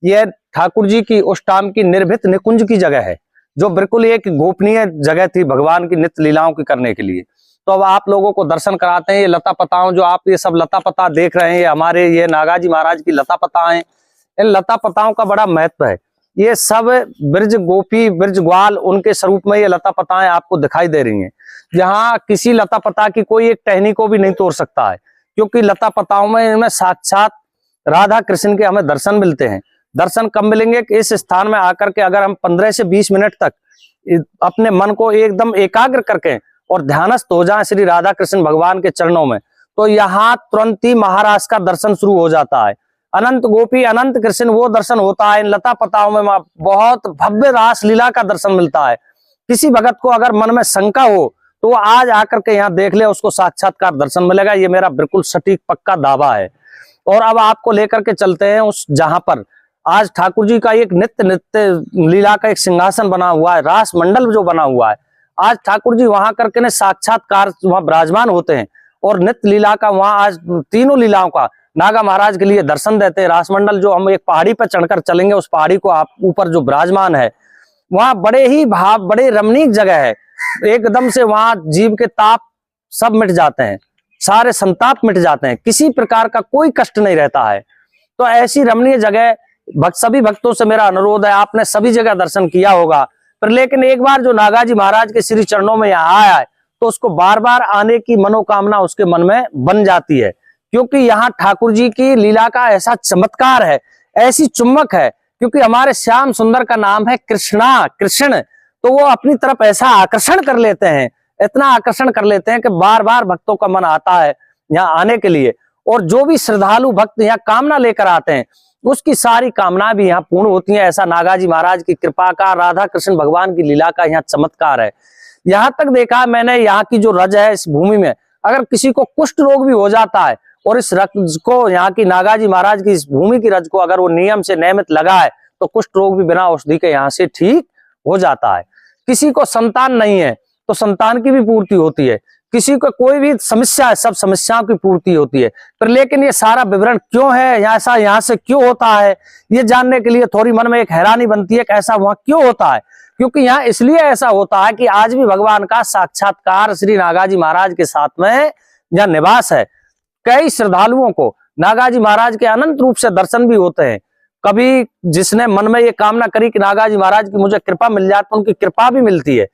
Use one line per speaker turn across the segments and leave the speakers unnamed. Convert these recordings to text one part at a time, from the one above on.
ये ठाकुर जी की उस टाइम की निर्भीत निकुंज की जगह है, जो बिल्कुल एक गोपनीय जगह थी भगवान की नित्य लीलाओं की करने के लिए। तो अब आप लोगों को दर्शन कराते हैं। ये लता पताओं, जो आप ये सब लता पता देख रहे हैं, ये हमारे ये नागाजी महाराज की लता पता हैं। इन लता पताओं का बड़ा महत्व है। ये सब ब्रज गोपी, ब्रज ग्वाल, उनके स्वरूप में ये लता पताएं आपको दिखाई दे रही हैं। यहाँ किसी लता पता की कोई एक टहनी को भी नहीं तोड़ सकता है, क्योंकि लता पताओं में इनमें साक्षात राधा कृष्ण के हमें दर्शन मिलते हैं। दर्शन कब मिलेंगे कि इस स्थान में आकर के अगर हम 15 से 20 मिनट तक अपने मन को एकदम एकाग्र करके और ध्यानस्थ हो जाएं श्री राधा कृष्ण भगवान के चरणों में, तो यहाँ तुरंत ही महाराज का दर्शन शुरू हो जाता है। अनंत गोपी, अनंत कृष्ण, वो दर्शन होता है। इन लता पताओं में बहुत भव्य रास लीला का दर्शन मिलता है। किसी भगत को अगर मन में शंका हो तो वो आज आकर के यहाँ देख ले, उसको साक्षात्कार दर्शन मिलेगा। ये मेरा बिल्कुल सटीक पक्का दावा है। और अब आपको लेकर के चलते हैं उस जहां पर आज ठाकुर जी का एक नित्य नित्य लीला का एक सिंहासन बना हुआ है, रास मंडल जो बना हुआ है। आज ठाकुर जी वहां करके ने साक्षात्कार वहां विराजमान होते हैं और नित्य लीला का वहां आज तीनों लीलाओं का नागा महाराज के लिए दर्शन देते हैं। रासमंडल जो हम एक पहाड़ी पर चढ़कर चलेंगे, उस पहाड़ी को आप ऊपर जो विराजमान है, वहां बड़े ही भाव, बड़े रमणीक जगह है। एकदम से वहां जीव के ताप सब मिट जाते हैं, सारे संताप मिट जाते हैं, किसी प्रकार का कोई कष्ट नहीं रहता है। तो ऐसी रमणीय जगह सभी भक्तों से मेरा अनुरोध है, आपने सभी जगह दर्शन किया होगा, पर लेकिन एक बार जो नागाजी महाराज के श्री चरणों में यहाँ आया है तो उसको बार बार आने की मनोकामना उसके मन में बन जाती है, क्योंकि यहाँ ठाकुर जी की लीला का ऐसा चमत्कार है, ऐसी चुम्बक है। क्योंकि हमारे श्याम सुंदर का नाम है कृष्णा, कृष्ण, तो वो अपनी तरफ ऐसा आकर्षण कर लेते हैं, इतना आकर्षण कर लेते हैं कि बार बार भक्तों का मन आता है यहाँ आने के लिए। और जो भी श्रद्धालु भक्त यहाँ कामना लेकर आते हैं, उसकी सारी कामना भी यहाँ पूर्ण होती है। ऐसा नागाजी महाराज की कृपा का, राधा कृष्ण भगवान की लीला का यहाँ चमत्कार है। यहाँ तक देखा मैंने, यहाँ की जो रज है इस भूमि में, अगर किसी को कुष्ठ रोग भी हो जाता है और इस रज को, यहाँ की नागाजी महाराज की इस भूमि की रज को अगर वो नियम से नियमित लगाए तो कुष्ठ रोग भी बिना औषधि के यहाँ से ठीक हो जाता है। किसी को संतान नहीं है तो संतान की भी पूर्ति होती है, किसी को कोई भी समस्या है, सब समस्याओं की पूर्ति होती है। पर लेकिन ये सारा विवरण क्यों है, ऐसा यहाँ से क्यों होता है, ये जानने के लिए थोड़ी मन में एक हैरानी बनती है कि ऐसा वहां क्यों होता है। क्योंकि यहाँ इसलिए ऐसा होता है कि आज भी भगवान का साक्षात्कार श्री नागाजी महाराज के साथ में यहाँ निवास है। कई श्रद्धालुओं को नागाजी महाराज के अनंत रूप से दर्शन भी होते हैं। कभी जिसने मन में ये कामना करी कि नागाजी महाराज की मुझे कृपा मिल जाए, तो उनकी कृपा भी मिलती है।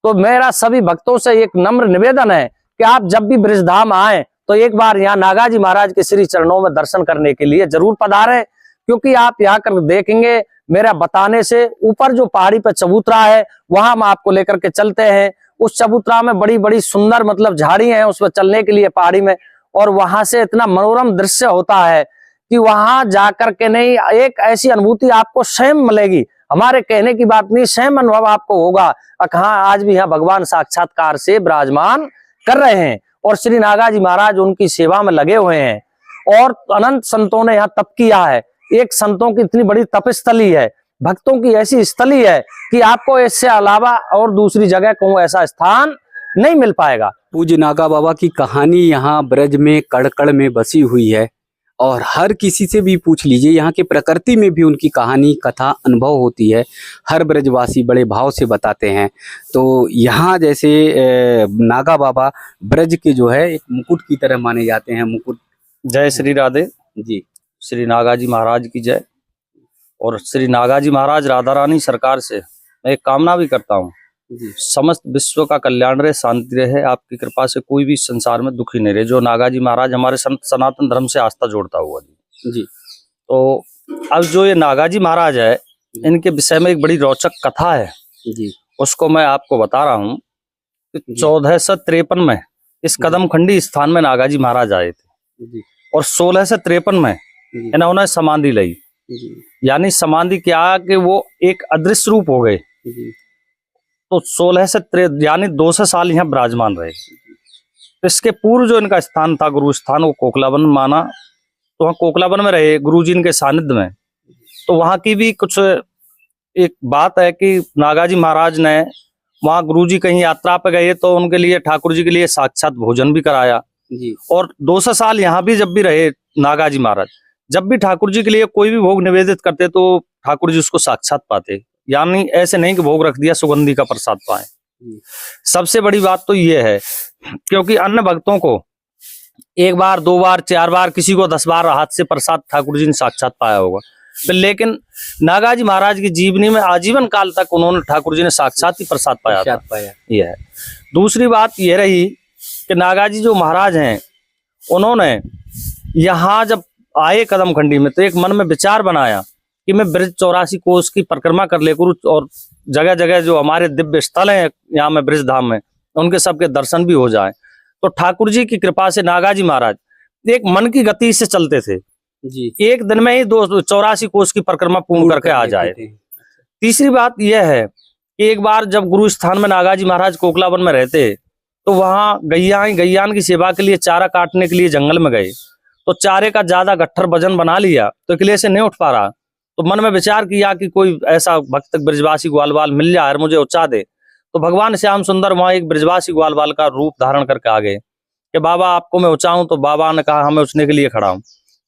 तो मेरा सभी भक्तों से एक नम्र निवेदन है कि आप जब भी ब्रजधाम आए तो एक बार यहाँ नागाजी महाराज के श्री चरणों में दर्शन करने के लिए जरूर पधारें। क्योंकि आप यहाँ कर देखेंगे, मेरा बताने से ऊपर जो पहाड़ी पर चबूतरा है, वहां हम आपको लेकर के चलते हैं। उस चबूतरा में बड़ी बड़ी सुंदर मतलब झाड़ियां हैं उस पर चलने के लिए पहाड़ी में, और वहां से इतना मनोरम दृश्य होता है कि वहां जाकर के नहीं, एक ऐसी अनुभूति आपको स्वयं मिलेगी। हमारे कहने की बात नहीं, स्वयं अनुभव आपको होगा। हाँ, आज भी यहाँ भगवान साक्षात्कार से विराजमान कर रहे हैं और श्री नागाजी महाराज उनकी सेवा में लगे हुए हैं। और अनंत संतों ने यहाँ तप किया है। एक संतों की इतनी बड़ी तपस्थली है, भक्तों की ऐसी स्थली है कि आपको इससे अलावा और दूसरी जगह कहूँ ऐसा स्थान नहीं मिल पाएगा।
पूज्य नागा बाबा की कहानी यहाँ ब्रज में कड़ कड़ में बसी हुई है, और हर किसी से भी पूछ लीजिए, यहाँ के प्रकृति में भी उनकी कहानी, कथा, अनुभव होती है। हर ब्रजवासी बड़े भाव से बताते हैं। तो यहाँ जैसे नागा बाबा ब्रज के जो है एक मुकुट की तरह माने जाते हैं। मुकुट।
जय श्री राधे
जी।
श्री नागाजी महाराज की जय। और श्री नागाजी महाराज राधा रानी सरकार से मैं एक कामना भी करता हूँ, समस्त विश्व का कल्याण रहे, शांति रहे, आपकी कृपा से कोई भी संसार में दुखी नहीं रहे। जो नागाजी महाराज हमारे सनातन धर्म से आस्था जोड़ता हुआ जी। तो अब जो ये नागाजी महाराज है, इनके विषय में एक बड़ी रोचक कथा है जी, उसको मैं आपको बता रहा हूँ। 1453 में इस कदमखंडी स्थान में नागाजी महाराज आए थे और 1653 में इन्होंने समाधि ली। यानी समाधि क्या कि वो एक अदृश्य रूप हो गए। तो 16 से यानी 200 साल यहाँ विराजमान रहे। इसके पूर्व जो इनका स्थान था, गुरु स्थान, वो कोकलावन माना। तो वहाँ कोकलावन में रहे गुरु जी इनके सानिध्य में। तो वहाँ की भी कुछ एक बात है कि नागाजी महाराज ने वहाँ गुरु जी कहीं यात्रा पे गए तो उनके लिए, ठाकुर जी के लिए साक्षात भोजन भी कराया जी। और 200 साल यहाँ भी जब भी रहे नागाजी महाराज, जब भी ठाकुर जी के लिए कोई भी भोग निवेदित करते तो ठाकुर जी उसको साक्षात पाते, यानी ऐसे नहीं कि भोग रख दिया सुगंधी का प्रसाद पाए। सबसे बड़ी बात तो ये है, क्योंकि अन्य भक्तों को एक बार, दो बार, चार बार, किसी को 10 बार हाथ से प्रसाद ठाकुर जी ने साक्षात पाया होगा, लेकिन नागाजी महाराज की जीवनी में आजीवन काल तक उन्होंने ठाकुर जी ने साक्षात ही प्रसाद पाया था। यह है। दूसरी बात यह रही कि नागाजी जो महाराज हैं, उन्होंने यहाँ जब आए कदम खंडी में तो एक मन में विचार बनाया कि मैं ब्रज 84 कोस की परिक्रमा कर ले करूँ और जगह जगह जो हमारे दिव्य स्थल हैं यहाँ में ब्रज धाम में, उनके सबके दर्शन भी हो जाए। तो ठाकुर जी की कृपा से नागाजी महाराज एक मन की गति से चलते थे
जी,
एक दिन में ही 84 कोस की परिक्रमा पूर्ण करके आ जाए। तीसरी बात यह है कि एक बार जब गुरु स्थान में नागाजी महाराज कोकलावन में रहते तो वहां गैयान की सेवा के लिए चारा काटने के लिए जंगल में गए, तो चारे का ज्यादा गट्ठर वजन बना लिया तो किले से नहीं उठ पा रहा, तो मन में विचार किया कि कोई ऐसा भक्त ब्रजवासी ग्वालवाल मिल जाए और मुझे उचा दे। तो भगवान श्याम सुंदर वहां एक ब्रजवासी ग्वालवाल का रूप धारण करके आ गए कि बाबा आपको मैं उचाऊं, तो बाबा ने कहा हमें उचने के लिए खड़ा हूं।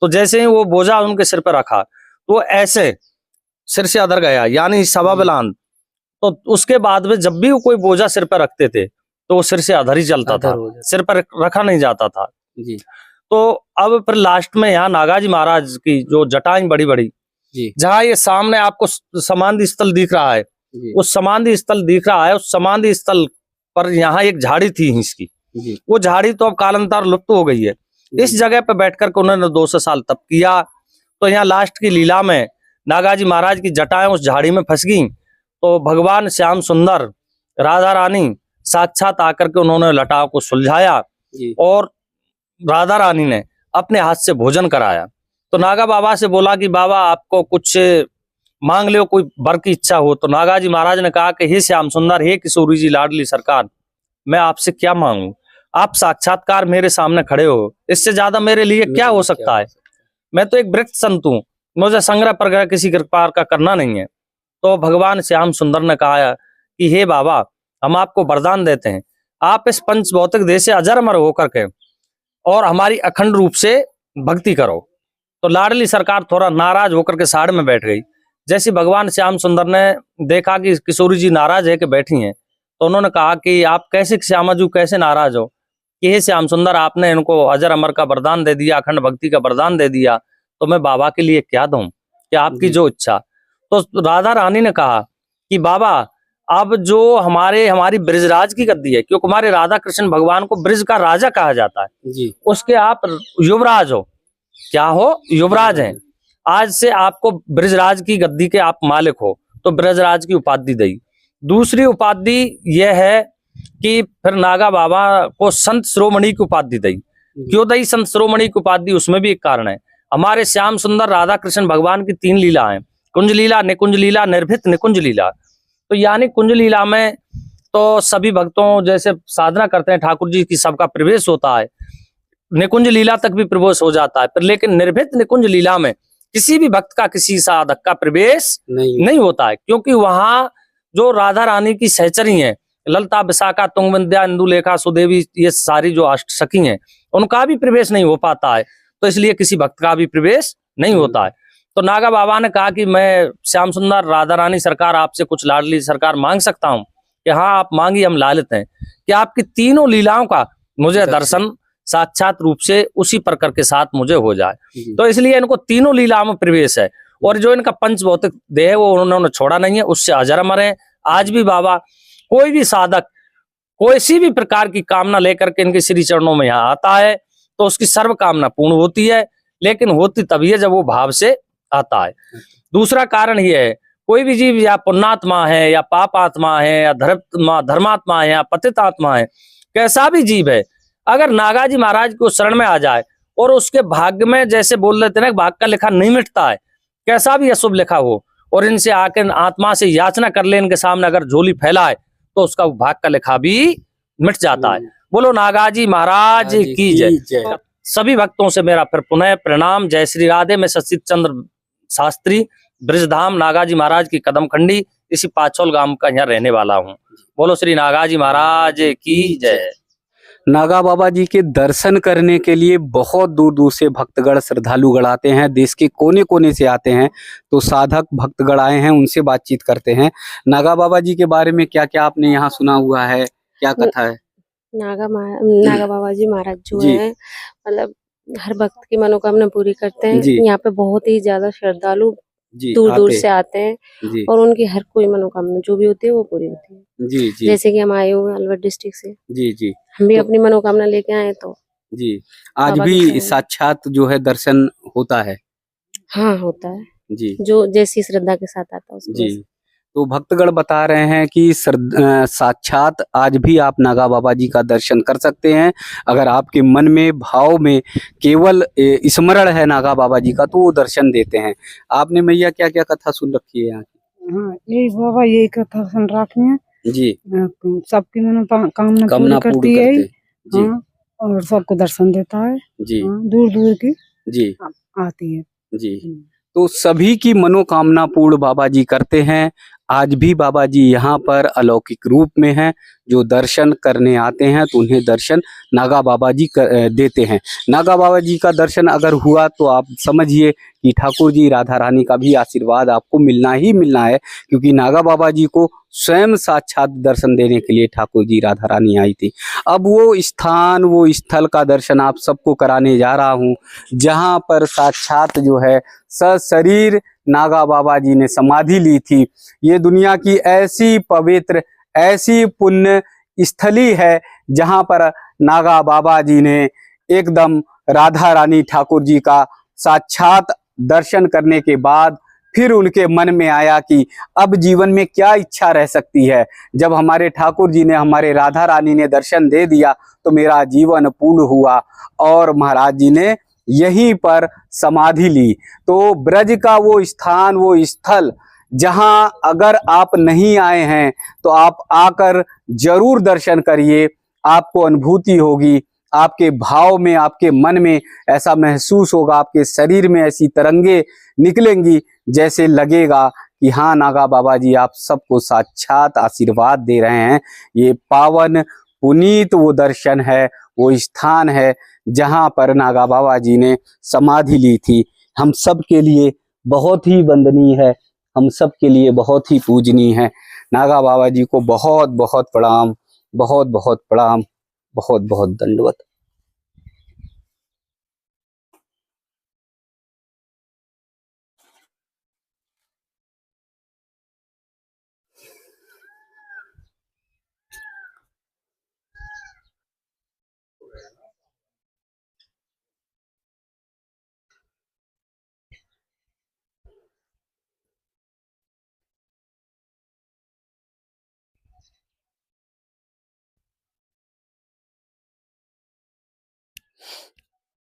तो जैसे ही वो बोझा उनके सिर पर रखा तो ऐसे सिर से अधर गया, यानी सवा बिलान। तो उसके बाद में जब भी वो कोई बोझा सिर पर रखते थे तो वो सिर से अधर ही चलता था, सिर पर रखा नहीं जाता था
जी।
तो अब फिर लास्ट में यहाँ नागाजी महाराज की जो जटाएं बड़ी बड़ी, जहाँ ये सामने आपको समाधि स्थल दिख रहा है, उस समाधि स्थल दिख रहा है, उस समाधि स्थल पर यहाँ एक झाड़ी थी इसकी, वो झाड़ी तो अब कालांतर लुप्त हो गई है। इस जगह पे बैठकर के उन्होंने 200 साल तप किया। तो यहाँ लास्ट की लीला में नागाजी महाराज की जटाएं उस झाड़ी में फंस गई, तो भगवान श्याम सुंदर राधा रानी साक्षात आकर के उन्होंने लटाओं को सुलझाया और राधा रानी ने अपने हाथ से भोजन कराया। तो नागा बाबा से बोला कि बाबा आपको कुछ मांग लो, कोई वर की इच्छा हो। तो नागाजी महाराज ने कहा कि हे श्याम सुंदर, हे किशोरी जी लाडली सरकार, मैं आपसे क्या मांगू, आप साक्षात्कार मेरे सामने खड़े हो, इससे ज्यादा मेरे लिए क्या हो सकता है। मैं तो एक वृत्त संत हूँ, मुझे संग्रह प्रग्रह किसी प्रकार का करना नहीं है। तो भगवान श्याम सुंदर ने कहा कि हे बाबा, हम आपको वरदान देते हैं, आप इस पंच भौतिक देह से अजर अमर होकर के और हमारी अखंड रूप से भक्ति करो। तो लाडली सरकार थोड़ा नाराज होकर के साइड में बैठ गई। जैसे भगवान श्याम सुंदर ने देखा कि किशोरी जी नाराज है कि बैठी हैं, तो उन्होंने कहा कि आप कैसे श्यामा जी कैसे नाराज हो, कि हे श्याम सुंदर आपने इनको अजर अमर का वरदान दे दिया, अखंड भक्ति का वरदान दे दिया, तो मैं बाबा के लिए क्या दूं, कि आपकी जो इच्छा। तो राधा रानी ने कहा कि बाबा अब जो हमारी ब्रजराज की गद्दी है, क्योंकि हमारे राधा कृष्ण भगवान को ब्रज का राजा कहा जाता है जी, उसके आप युवराज हो, क्या हो, युवराज हैं। आज से आपको ब्रजराज की गद्दी के आप मालिक हो, तो ब्रजराज की उपाधि दी। दूसरी उपाधि यह है कि फिर नागा बाबा को संत शिरोमणि की उपाधि दी। क्यों दी संत शिरोमणि की उपाधि, उसमें भी एक कारण है। हमारे श्याम सुंदर राधा कृष्ण भगवान की 3 लीला है, कुंज लीला, निकुंज लीला, निर्भित निकुंज लीला। तो यानी कुंज लीला में तो सभी भक्तों जैसे साधना करते हैं, ठाकुर जी की सबका प्रवेश होता है, निकुंज लीला तक भी प्रवेश हो जाता है, पर लेकिन निर्भित निकुंज लीला में किसी भी भक्त का, किसी साधक का प्रवेश नहीं होता है, क्योंकि वहां जो राधा रानी की सहचरी हैं, ललता, विशाखा, तुंगविंध्या, इंदुलेखा, सुदेवी, ये सारी जो अष्ट सखी हैं, उनका भी प्रवेश नहीं हो पाता है, तो इसलिए किसी भक्त का भी प्रवेश नहीं होता है। तो नागा बाबा ने कहा कि मैं श्याम सुंदर राधा रानी सरकार आपसे कुछ लाडली सरकार मांग सकता हूँ, कि हाँ आप मांगी, हम लालित हैं कि आपकी तीनों लीलाओं का मुझे दर्शन साक्षात रूप से उसी प्रकार के साथ मुझे हो जाए। तो इसलिए इनको तीनों लीलाओं में प्रवेश है, और जो इनका पंच भौतिक देह है वो उन्होंने छोड़ा नहीं है, उससे अजर अमर है। आज भी बाबा कोई भी साधक कोई भी प्रकार की कामना लेकर के इनके श्री चरणों में यहाँ आता है तो उसकी सर्व कामना पूर्ण होती है, लेकिन होती तभी है जब वो भाव से आता है। दूसरा कारण ये है, कोई भी जीव या पुण्यात्मा है या पापात्मा है या धर्मात्मा है या पतित आत्मा है, कैसा भी जीव है, अगर नागाजी महाराज को शरण में आ जाए और उसके भाग्य में, जैसे बोल रहे थे ना, भाग्य का लिखा नहीं मिटता है, कैसा भी अशुभ लिखा हो, और इनसे आकर आत्मा से याचना कर ले, इनके सामने अगर झोली फैलाए तो उसका भाग्य का लिखा भी मिट जाता है। बोलो नागाजी महाराज की जय। सभी भक्तों से मेरा फिर पुनः प्रणाम। जय श्री राधे। मैं सचित चंद्र शास्त्री, ब्रजधाम नागाजी महाराज की कदम खंडी, इसी पाछौल गांव का यहाँ रहने वाला हूँ। बोलो श्री नागाजी महाराज की जय।
नागा बाबा जी के दर्शन करने के लिए बहुत दूर दूर से भक्तगण श्रद्धालुगण आते हैं, देश के कोने कोने से आते हैं। तो साधक भक्तगण आए हैं, उनसे बातचीत करते हैं। नागा बाबा जी के बारे में क्या क्या आपने यहाँ सुना हुआ है, क्या कथा है?
नागा बाबा जी महाराज जो
जी।
है मतलब हर भक्त की मनोकामना पूरी करते हैं।
जी।
यहाँ पे बहुत ही ज्यादा श्रद्धालु
जी
दूर दूर
आते।
से आते हैं
जी
और उनकी हर कोई मनोकामना जो भी होती है वो पूरी होती है।
जी जी
जैसे कि हम आए हुए हैं अलवर डिस्ट्रिक्ट से,
जी जी।
हम भी
तो
अपनी मनोकामना लेके आए तो
जी आज
बाबा के
भी
चरण में।
साक्षात जो है दर्शन होता है।
हाँ होता है,
जी
जो जैसी श्रद्धा के साथ आता है उसको
जी।
वैसे।
तो भक्तगण बता रहे हैं कि साक्षात आज भी आप नागा बाबा जी का दर्शन कर सकते हैं। अगर आपके मन में भाव में केवल स्मरण है नागा बाबा जी का, तो वो दर्शन देते हैं। आपने मैया क्या क्या कथा सुन रखी है यहाँ की?
हाँ यही बाबा यही कथा सुन रखी है।
जी
सबकी मनोकामना पूरी
कामना पूर्ण
करती है
करते हैं। जी
हाँ, और सबको दर्शन देता है।
जी
हाँ, दूर दूर की
जी
आती है।
जी। तो सभी की मनोकामना पूर्ण बाबा जी करते हैं। आज भी बाबा जी यहाँ पर अलौकिक रूप में हैं। जो दर्शन करने आते हैं तो उन्हें दर्शन नागा बाबा जी देते हैं। नागा बाबा जी का दर्शन अगर हुआ तो आप समझिए कि ठाकुर जी राधा रानी का भी आशीर्वाद आपको मिलना ही मिलना है, क्योंकि नागा बाबा जी को स्वयं साक्षात दर्शन देने के लिए ठाकुर जी राधा रानी आई थी। अब वो स्थान वो स्थल का दर्शन आप सबको कराने जा रहा हूँ, जहाँ पर साक्षात जो है सशरीर नागा बाबा जी ने समाधि ली थी। ये दुनिया की ऐसी पवित्र ऐसी पुण्य स्थली है जहाँ पर नागा बाबा जी ने एकदम राधा रानी ठाकुर जी का साक्षात दर्शन करने के बाद फिर उनके मन में आया कि अब जीवन में क्या इच्छा रह सकती है। जब हमारे ठाकुर जी ने हमारे राधा रानी ने दर्शन दे दिया तो मेरा जीवन पूर्ण हुआ, और महाराज जी ने यहीं पर समाधि ली। तो ब्रज का वो स्थान वो स्थल जहां अगर आप नहीं आए हैं तो आप आकर जरूर दर्शन करिए। आपको अनुभूति होगी, आपके भाव में आपके मन में ऐसा महसूस होगा, आपके शरीर में ऐसी तरंगे निकलेंगी जैसे लगेगा कि हाँ नागा बाबा जी आप सबको साक्षात आशीर्वाद दे रहे हैं। ये पावन पुनीत वो दर्शन है, वो स्थान है जहाँ पर नागा बाबा जी ने समाधि ली थी। हम सब के लिए बहुत ही वंदनीय है, हम सब के लिए बहुत ही पूजनीय है। नागा बाबा जी को बहुत बहुत प्रणाम, बहुत बहुत प्रणाम, बहुत बहुत दंडवत।